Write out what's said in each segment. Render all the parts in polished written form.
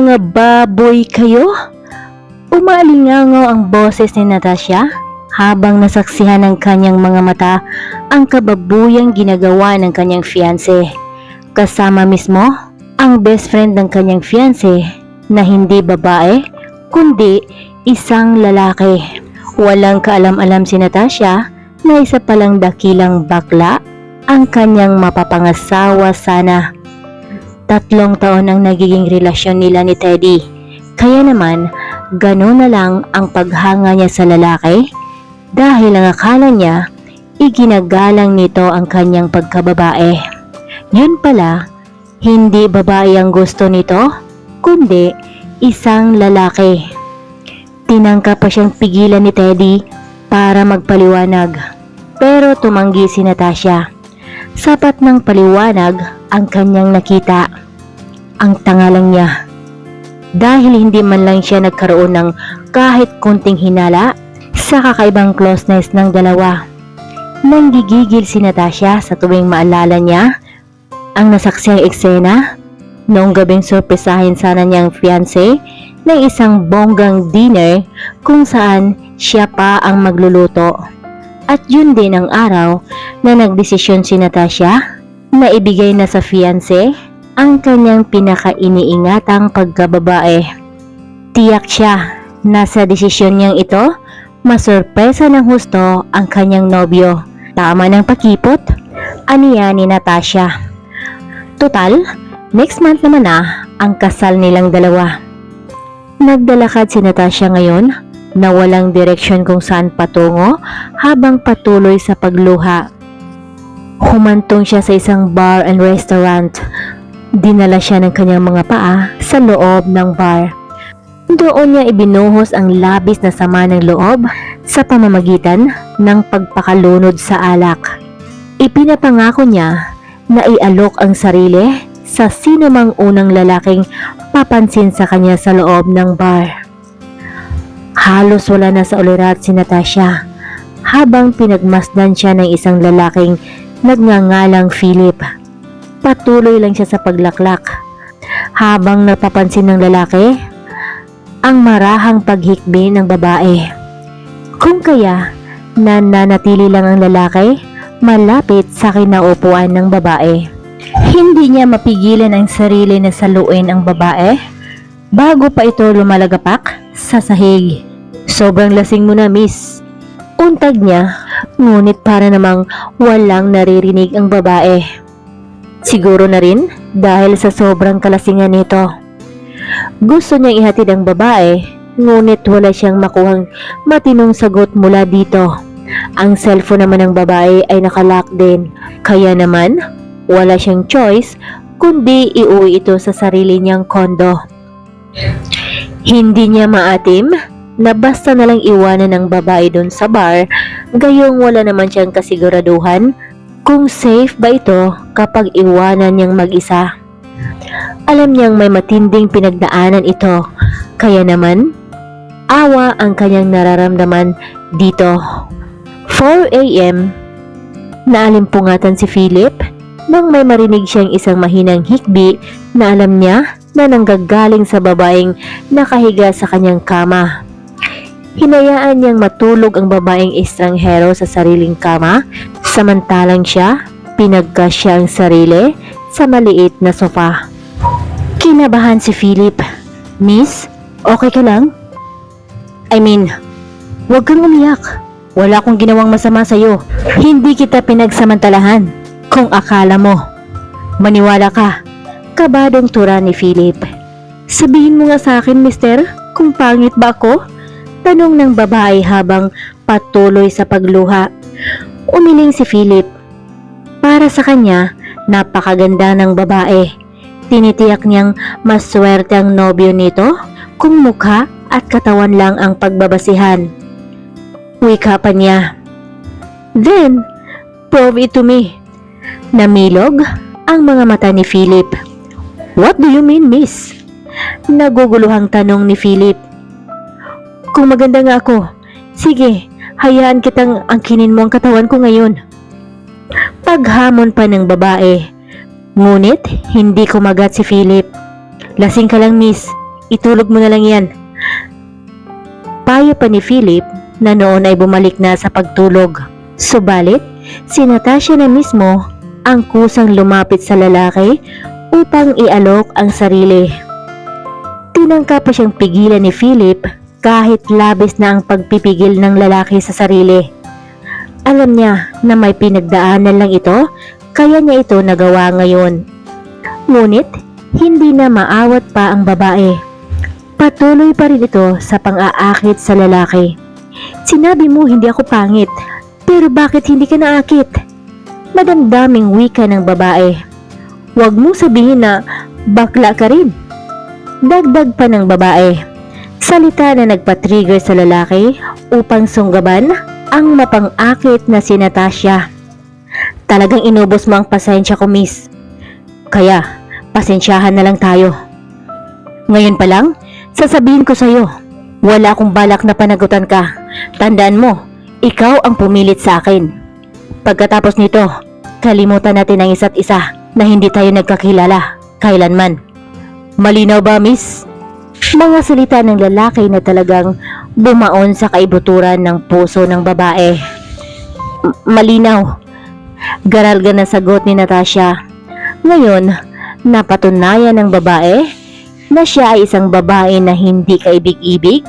Mga baboy kayo? Umaalingangaw ang boses ni Natasha habang nasaksihan ng kanyang mga mata ang kababuyang ginagawa ng kanyang fiancé. Kasama mismo ang best friend ng kanyang fiancé na hindi babae kundi isang lalaki. Walang kaalam-alam si Natasha na isa palang dakilang bakla ang kanyang mapapangasawa sana. 3 taon ang nagiging relasyon nila ni Teddy. Kaya naman, gano'n na lang ang paghanga niya sa lalaki dahil ang akala niya, iginagalang nito ang kanyang pagkababae. Yun pala, hindi babae ang gusto nito, kundi isang lalaki. Tinangka pa siyang pigilan ni Teddy para magpaliwanag. Pero tumanggi si Natasha. Sapat ng paliwanag ang kanyang nakita. Ang tanga lang niya. Dahil hindi man lang siya nagkaroon ng kahit konting hinala sa kakaibang closeness ng dalawa. Nanggigigil si Natasha sa tuwing maalala niya ang nasaksiyang eksena noong gabing sorpresahin sana niyang fiancé ng isang bonggang dinner kung saan siya pa ang magluluto. At yun din ang araw na nagdesisyon si Natasha na ibigay na sa fiancé ang kanyang pinaka-iniingatang pagkababae. Tiyak siya na sa desisyon niyang ito, masurpresa ng husto ang kanyang nobyo. Tama ng pakipot, aniya ni Natasha. Total, next month naman na ang kasal nilang dalawa. Nagdalakad si Natasha ngayon na walang direksyon kung saan patungo habang patuloy sa pagluha. Humantong siya sa isang bar and restaurant. Dinala siya ng kanyang mga paa sa loob ng bar. Doon niya ibinuhos ang labis na sama ng loob sa pamamagitan ng pagpakalunod sa alak. Ipinapangako niya na ialok ang sarili sa sino mang unang lalaking papansin sa kanya sa loob ng bar. Halos wala na sa ulirat si Natasha habang pinagmasdan siya ng isang lalaking nagngangalang Philip. Patuloy lang siya sa paglaklak habang napapansin ng lalaki ang marahang paghikbi ng babae. Kung kaya nananatili lang ang lalaki malapit sa kinaupuan ng babae. Hindi niya mapigilan ang sarili na saluin ang babae bago pa ito lumalagapak sa sahig. Sobrang lasing mo na, miss. Untag niya, ngunit para namang walang naririnig ang babae. Siguro na rin dahil sa sobrang kalasingan nito. Gusto niyang ihatid ang babae, ngunit wala siyang makuhang matinong sagot mula dito. Ang cellphone naman ng babae ay nakalock din, kaya naman wala siyang choice kundi iuwi ito sa sarili niyang kondo. Hindi niya maatim na basta nalang iwanan ng babae doon sa bar, gayong wala naman siyang kasiguraduhan kung safe ba ito kapag iwanan niyang mag-isa. Alam niyang may matinding pinagdaanan ito, kaya naman awa ang kanyang nararamdaman dito. 4 a.m. Naalimpungatan si Philip nang may marinig siyang isang mahinang hikbi na alam niya na nanggagaling sa babaeng nakahiga sa kanyang kama. Hinayaan niyang matulog ang babaeng estranghero sa sariling kama, samantalang siya pinagkasya ang sarili sa maliit na sofa. Kinabahan si Philip. Miss, okay ka lang? Huwag kang umiyak. Wala akong ginawang masama sa'yo. Hindi kita pinagsamantalahan. Kung akala mo, maniwala ka. Kabadong tura ni Philip. Sabihin mo nga sa akin, mister, kung pangit ba ako? Tanong ng babae habang patuloy sa pagluha. Umiling si Philip. Para sa kanya, napakaganda ng babae. Tinitiyak niyang maswerte ang nobyo nito kung mukha at katawan lang ang pagbabasihan. Wika pa niya. Then, prove it to me. Namilog ang mga mata ni Philip. What do you mean, miss? Naguguluhang tanong ni Philip. Kung maganda nga ako, sige, hayaan kitang angkinin mo ang katawan ko ngayon. Paghamon pa ng babae. Ngunit, hindi kumagat si Philip. Lasing ka lang, miss. Itulog mo na lang yan. Payo pa ni Philip na noon ay bumalik na sa pagtulog. Subalit, si Natasha na mismo ang kusang lumapit sa lalaki upang ialok ang sarili. Tinangka pa siyang pigilan ni Philip kahit labis na ang pagpipigil ng lalaki sa sarili. Alam niya na may pinagdaanan lang ito, kaya niya ito nagawa ngayon. Ngunit, hindi na maawat pa ang babae. Patuloy pa rin ito sa pang-aakit sa lalaki. Sinabi mo hindi ako pangit, pero bakit hindi ka naakit? Madamdaming wika ng babae. Huwag mo sabihin na bakla ka rin. Dagdag pa ng babae. Salita na nagpa-trigger sa lalaki upang sunggaban ang mapang-akit na si Natasha. Talagang inubos mo ang pasensya ko, miss. Kaya, pasensyahan na lang tayo. Ngayon pa lang, sasabihin ko sa'yo, wala akong balak na panagutan ka. Tandaan mo, ikaw ang pumilit sa akin. Pagkatapos nito, kalimutan natin ang isa't isa na hindi tayo nagkakilala kailanman. Malinaw ba, miss? Mga salita ng lalaki na talagang bumaon sa kaibuturan ng puso ng babae. Malinaw. Garalga na sagot ni Natasha. Ngayon, napatunayan ng babae na siya ay isang babae na hindi kaibig-ibig,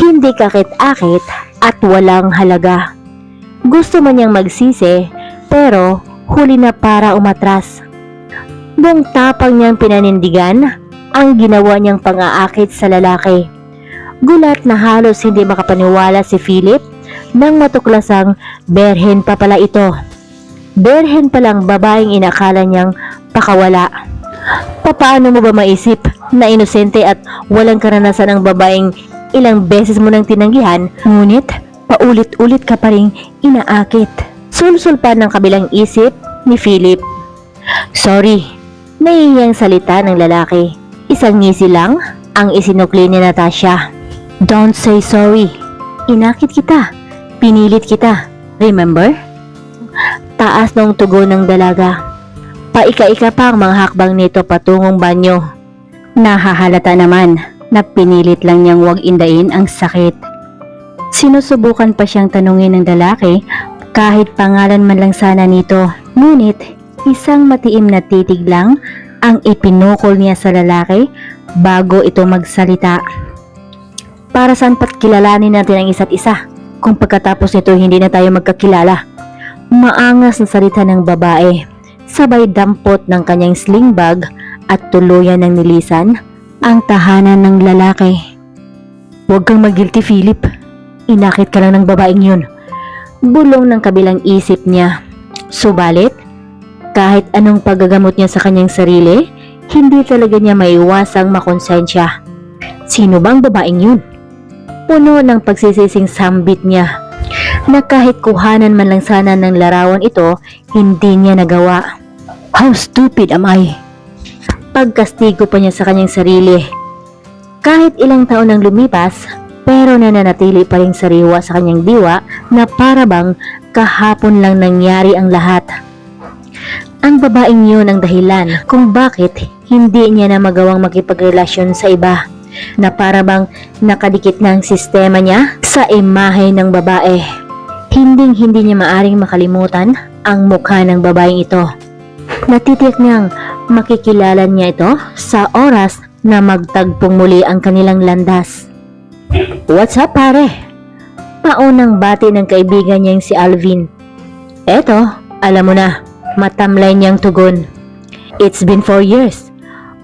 hindi kakit-akit at walang halaga. Gusto man niyang magsisi pero huli na para umatras. Buong tapang niyang pinanindigan ang ginawa niyang pang-aakit sa lalaki. Gulat na halos hindi makapaniwala si Philip nang matuklasang berhen pa pala ito. Berhen palang babaeng inakala niyang pakawala. Papaano mo ba maisip na inosente at walang karanasan ang babaeng ilang beses mo nang tinanggihan, ngunit paulit-ulit ka pa ring inaakit? Sulsul pa ng kabilang isip ni Philip. Sorry, nahihiyang salita ng lalaki. Isang ngisi lang ang isinukli ni Natasha. Don't say sorry. Inakit kita. Pinilit kita. Remember? Taas ng tugon ng dalaga. Paika-ika pa ang mga hakbang nito patungong banyo. Nahahalata naman na pinilit lang niyang wag indain ang sakit. Sinusubukan pa siyang tanungin ng lalaki kahit pangalan man lang sana nito. Ngunit isang matiim na titig lang ang ipinukol niya sa lalaki bago ito magsalita. Para saan pat kilalanin natin ang isa't isa kung pagkatapos nito hindi na tayo magkakilala? Maangas na salita ng babae, sabay dampot ng kanyang sling bag at tuluyan ng nilisan ang tahanan ng lalaki. Huwag kang mag-guilty, Philip. Inakit ka lang ng babaeng yun. Bulong ng kabilang isip niya. Subalit, kahit anong paggagamot niya sa kanyang sarili, hindi talaga niya maiwasang makonsensya. Sino bang babaeng yun? Puno ng pagsisising sambit niya na kahit kuhanan man lang sana ng larawan ito, hindi niya nagawa. How stupid am I? Pagkastigo pa niya sa kanyang sarili. Kahit ilang taon nang lumipas, pero nananatili pa rin sariwa sa kanyang diwa na para bang kahapon lang nangyari ang lahat. Ang babaeng yun ang dahilan kung bakit hindi niya na magawang makipagrelasyon sa iba, na para bang nakadikit na ang sistema niya sa imahe ng babae. Hindi niya maaring makalimutan ang mukha ng babaeng ito. Natitiyak niyang makikilala niya ito sa oras na magtagpong muli ang kanilang landas. What's up, pare? Paunang bati ng kaibigan niyang si Alvin. Eto, alam mo na, matamlay niyang tugon. It's been 4 years.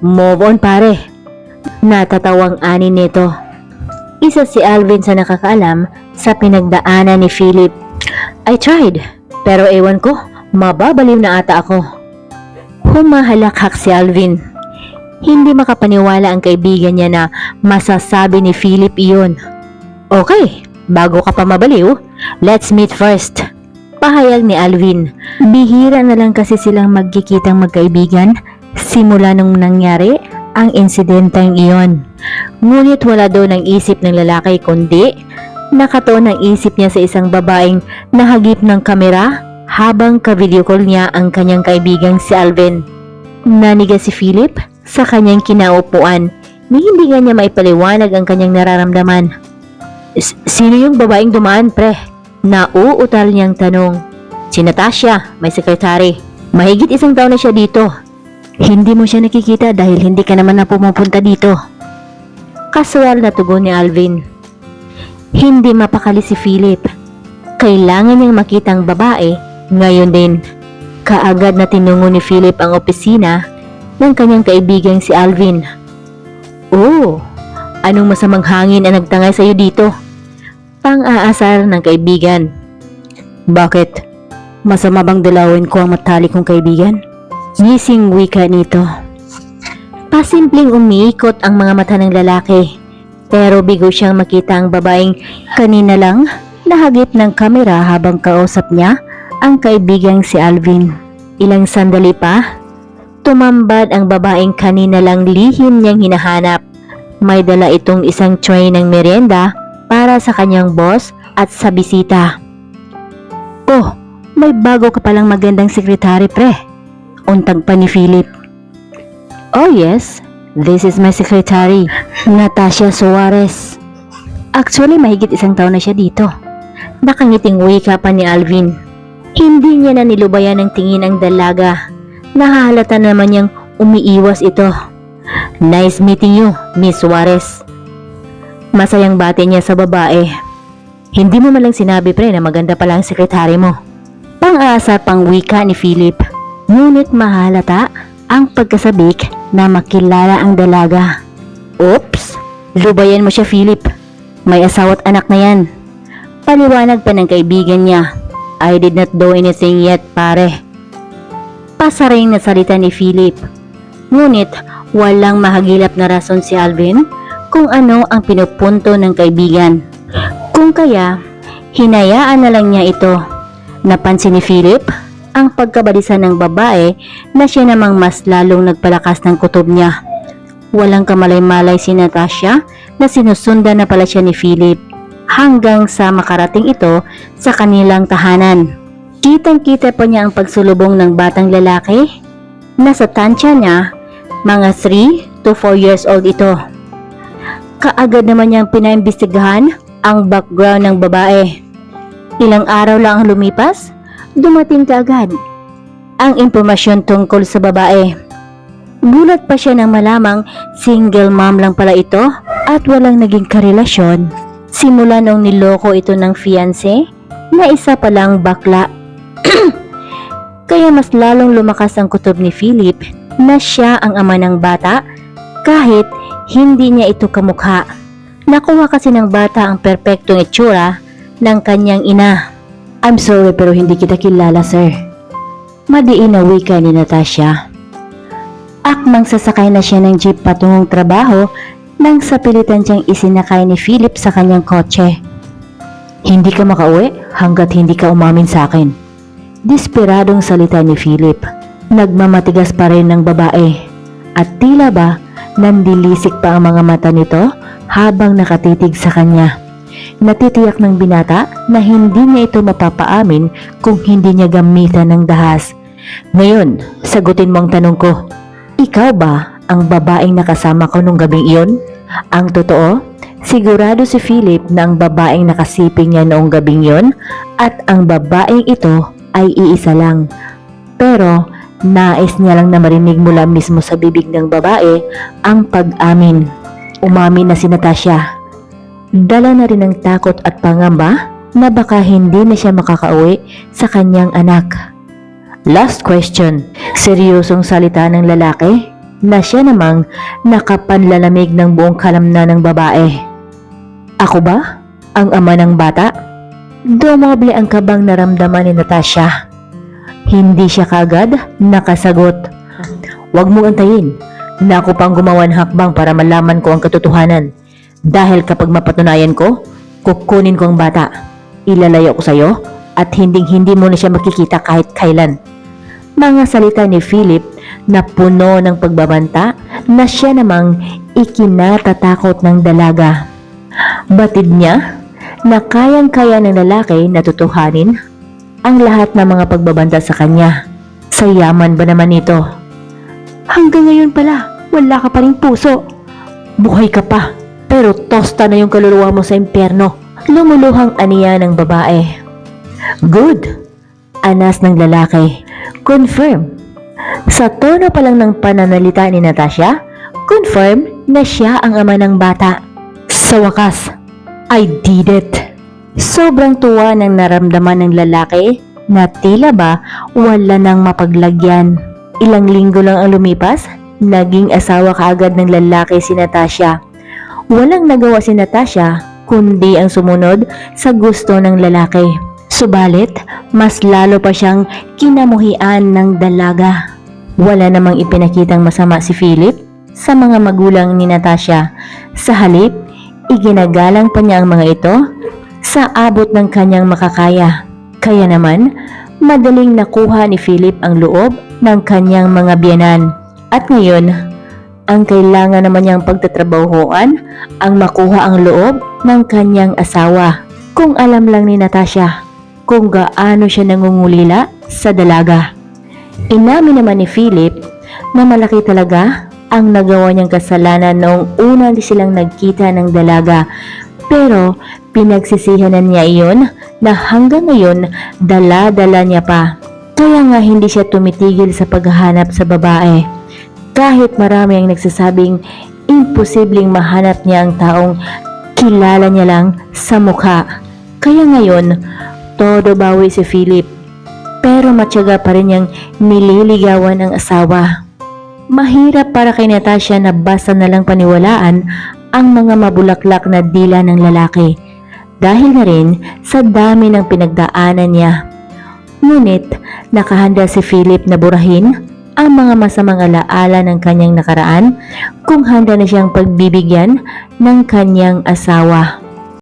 Move on, pare. Natatawang ani nito. Isa si Alvin sa nakakaalam sa pinagdaanan ni Philip. I tried, pero ewan ko, mababaliw na ata ako. Humahalakhak si Alvin. Hindi makapaniwala ang kaibigan niya na masasabi ni Philip iyon. Okay, bago ka pa mabaliw, let's meet first. Pahayag ni Alvin. Bihira na lang kasi silang magkikitang magkaibigan simula nung nangyari ang insidenteng iyon. Ngunit wala doon ang isip ng lalaki kundi nakatuon ang isip niya sa isang babaeng nahagip ng kamera habang ka-video call niya ang kanyang kaibigang si Alvin. Naniga si Philip sa kanyang kinaupuan. ni hindi nga niya maipaliwanag ang kanyang nararamdaman. Sino yung babaeng dumaan, pre? Nauutal niyang tanong. Si Natasha, may sekretary. Mahigit 1 taon na siya dito. Hindi mo siya nakikita dahil hindi ka naman na pumupunta dito. Kasual na tugon ni Alvin. Hindi mapakali si Philip. Kailangan niyang makita ang babae ngayon din. Kaagad na tinungo ni Philip ang opisina ng kanyang kaibigang si Alvin. Oh, anong masamang hangin ang nagtangay sa iyo dito? Pang-aasar ng kaibigan. Bakit? Masama bang dalawin ko ang matalik kong kaibigan? Ngising wika nito. Pasimpleng umiikot ang mga mata ng lalaki, pero bigo siyang makita ang babaeng kanina lang nahagip ng kamera habang kausap niya ang kaibigang si Alvin. Ilang sandali pa, tumambad ang babaeng kanina lang lihim niyang hinahanap. May dala itong isang tray ng merienda para sa kanyang boss at sa bisita. Oh, may bago ka palang magandang sekretary, pre. Untag pa ni Philip. Oh yes, this is my secretary, Natasha Suarez. Actually, mahigit 1 taon na siya dito. Nakangiting wika pa ni Alvin. Hindi niya na nilubayan ng tingin ang dalaga. Nahahalata naman niyang umiiwas ito. Nice meeting you, Miss Suarez. Masayang bati niya sa babae. Hindi mo malang sinabi, pre, na maganda pala ang sekretary mo. Pang-aasar pang wika ni Philip. Ngunit mahalata ang pagkasabik na makilala ang dalaga. Oops, lubayan mo siya, Philip. May asawa't anak na yan. Paliwanag pa ng kaibigan niya. I did not do anything yet, pare. Pasaring na salita ni Philip. Ngunit walang mahagilap na rason si Alvin kung ano ang pinupunto ng kaibigan. Kung kaya, hinayaan na lang niya ito. Napansin ni Philip ang pagkabalisa ng babae na siya namang mas lalong nagpalakas ng kutob niya. Walang kamalay-malay si Natasha na sinusundan na pala siya ni Philip hanggang sa makarating ito sa kanilang tahanan. Kitang-kita pa niya ang pagsulubong ng batang lalaki. Nasa tansya niya, mga 3 to 4 years old ito. Kaagad naman niyang pinaimbestigahan ang background ng babae. Ilang araw lang ang lumipas, dumating kaagad ang impormasyon tungkol sa babae. Gulat pa siya nang malamang single mom lang pala ito at walang naging karelasyon simula nung niloko ito ng fiancé na isa palang bakla. Kaya mas lalong lumakas ang kutob ni Philip na siya ang ama ng bata kahit hindi niya ito kamukha. Nakuha kasi ng bata ang perpektong itsura ng kanyang ina. I'm sorry pero hindi kita kilala, sir. Madiin na wika ni Natasha. Akmang sasakay na siya ng jeep patungong trabaho nang sapilitan siyang isinakay ni Philip sa kanyang kotse. Hindi ka makauwi hanggat hindi ka umamin sa akin. Desperadong salita ni Philip. Nagmamatigas pa rin ng babae. At tila ba nandilisik pa ang mga mata nito habang nakatitig sa kanya. Natitiyak ng binata na hindi niya ito mapapaamin kung hindi niya gamitan ng dahas. Ngayon, sagutin mo ang tanong ko. Ikaw ba ang babaeng nakasama ko nung gabing iyon? Ang totoo, sigurado si Philip na ang babaeng nakasiping niya noong gabing iyon at ang babaeng ito ay iisa lang. Pero nais niya lang na marinig mula mismo sa bibig ng babae ang pag-amin. Umamin na si Natasha. Dala na rin ng takot at pangamba na baka hindi na siya makakauwi sa kanyang anak. Last question. Seryosong salita ng lalaki na siya namang nakapanlalamig ng buong kalamnan ng babae. Ako ba? Ang ama ng bata? Dumoble ang kabang naramdaman ni Natasha. Hindi siya kagad nakasagot. Huwag mong antayin na ako pang gumawa ng hakbang para malaman ko ang katotohanan. Dahil kapag mapatunayan ko, kukunin ko ang bata. Ilalayo ko sa iyo at hindi mo na siya makikita kahit kailan. Mga salita ni Philip na puno ng pagbabanta na siya namang ikinatatakot ng dalaga. Batid niya na kayang-kaya ng lalaki na tutuhanin ang lahat ng mga pagbabanta sa kanya. Sa yaman ba naman ito? Hanggang ngayon pala, wala ka pa ring puso. Buhay ka pa, pero tosta na yung kaluluwa mo sa impyerno. Lumuluhang aniya ng babae. Good, anas ng lalaki. Confirm. Sa tono pa lang ng pananalita ni Natasha, confirm na siya ang ama ng bata. Sa wakas, I did it. Sobrang tuwa ng naramdaman ng lalaki na tila ba wala nang mapaglagyan. Ilang linggo lang ang lumipas, naging asawa kaagad ng lalaki si Natasha. Walang nagawa si Natasha kundi ang sumunod sa gusto ng lalaki. Subalit, mas lalo pa siyang kinamuhian ng dalaga. Wala namang ipinakitang masama si Philip sa mga magulang ni Natasha. Sa halip, iginagalang pa niya ang mga ito sa abot ng kanyang makakaya. Kaya naman, madaling nakuha ni Philip ang loob ng kanyang mga biyenan. At ngayon, ang kailangan naman niyang pagtatrabahuan ang makuha ang loob ng kanyang asawa. Kung alam lang ni Natasha kung gaano siya nangungulila sa dalaga. Inamin naman ni Philip na malaki talaga ang nagawa niyang kasalanan noong una silang nagkita ng dalaga. Pero pinagsisihan niya iyon na hanggang ngayon dala-dala niya pa. Kaya nga hindi siya tumitigil sa paghahanap sa babae. Kahit marami ang nagsasabing imposibleng mahanap niya ang taong kilala niya lang sa mukha. Kaya ngayon, todo bawi si Philip. Pero matyaga pa rin niyang nililigawan ang asawa. Mahirap para kay Natasha na basta na lang paniwalaan ang mga mabulaklak na dila ng lalaki. Dahil na rin sa dami ng pinagdaanan niya. Ngunit nakahanda si Philip na burahin ang mga masamang alaala ng kanyang nakaraan kung handa na siyang pagbibigyan ng kanyang asawa.